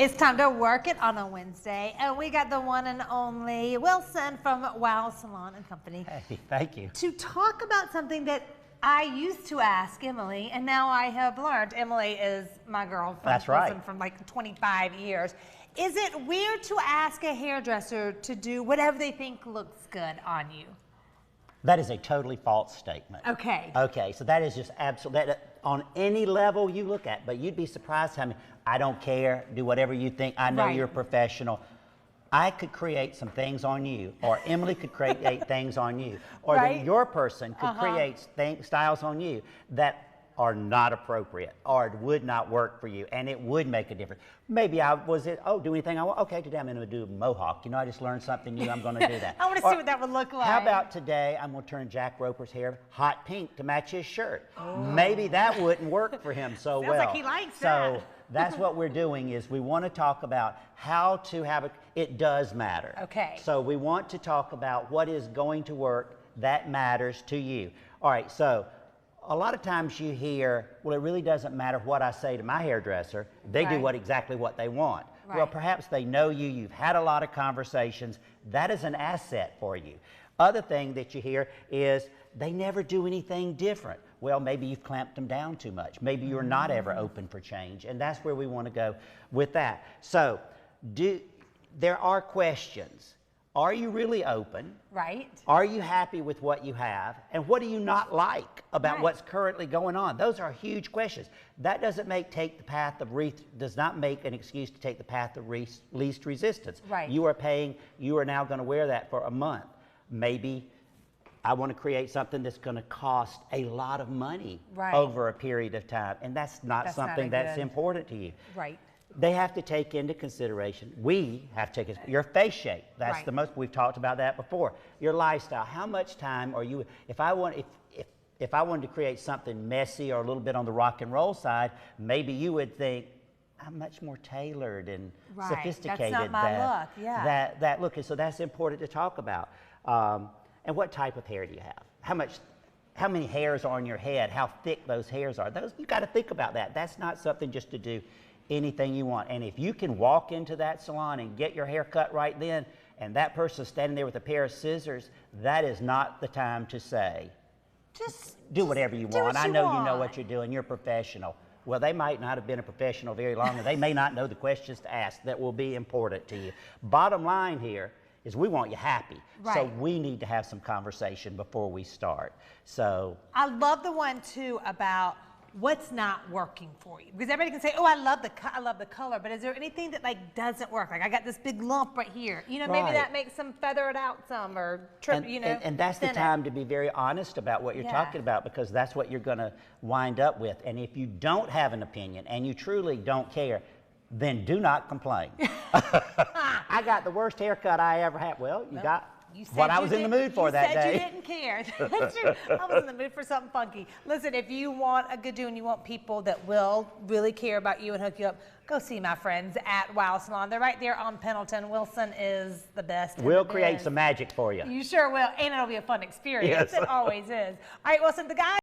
It's time to work it on a Wednesday, and we got the one and only Wilson from Wow Salon and Company. Hey, thank you. To talk about something that I used to ask Emily, and now I have learned. Emily is my girl from That's right. Wilson from like 25 years. Is it weird to ask a hairdresser to do whatever they think looks good on you? That is a totally false statement. Okay. Okay, so that is just absolutely, on any level you look at, but you'd be surprised how many, I don't care, do whatever you think, I know Right. you're a professional. I could create some things on you, or Emily could create things on you, or Right. then your person could create styles on you that are not appropriate or would not work for you, and it would make a difference. Maybe do anything I want. Okay, today I'm going to do a mohawk. You know, I just learned something new. I'm going to do that. I want to see what that would look like. How about today I'm going to turn Jack Roper's hair hot pink to match his shirt? Maybe that wouldn't work for him so well. Sounds like he likes so that. that's what we're doing is we want to talk about how to have it does matter. Okay. So we want to talk about what is going to work that matters to you. All right, so a lot of times you hear, well, it really doesn't matter what I say to my hairdresser. They do exactly what they want. Right. Well, perhaps they know you. You've had a lot of conversations. That is an asset for you. Other thing that you hear is they never do anything different. Well, maybe you've clamped them down too much. Maybe you're not ever open for change. And that's where we want to go with that. So there are questions. Are you really open? Right. Are you happy with what you have? And what do you not like about what's currently going on? Those are huge questions. That doesn't does not make an excuse to take the path of least resistance. Right. You are now going to wear that for a month. Maybe I want to create something that's going to cost a lot of money over a period of time. And that's not something that's important to you. Right. They have to take into consideration, we have to take your face shape. That's the most, we've talked about that before. Your lifestyle, how much time are you, if I wanted to create something messy or a little bit on the rock and roll side, maybe you would think, I'm much more tailored and sophisticated. That's not my look, yeah. That look, and so that's important to talk about. And what type of hair do you have? How many hairs are on your head? How thick those hairs are? You got to think about that. That's not something just to do anything you want. And if you can walk into that salon and get your hair cut right then, and that person's standing there with a pair of scissors, that is not the time to say, just do whatever you want. I know you know what you're doing. You're professional. Well, they might not have been a professional very long, and they may not know the questions to ask that will be important to you. Bottom line here is we want you happy. So we need to have some conversation before we start. So I love the one too about what's not working for you, because everybody can say, oh, I love the color, but is there anything that like doesn't work? Like I got this big lump right here, you know, maybe that makes them feather it out some or trip, you know. And that's the time to be very honest about what you're talking about, because that's what you're going to wind up with. And if you don't have an opinion and you truly don't care, then do not complain. I got the worst haircut I ever had. Well, you got what I was in the mood for that day. You said you didn't care. That's true. I was in the mood for something funky. Listen, if you want a good do and you want people that will really care about you and hook you up, go see my friends at Wow Salon. They're right there on Pendleton. Wilson is the best. We'll create some magic for you. You sure will, and it'll be a fun experience. Yes. It always is. All right, Wilson, the guy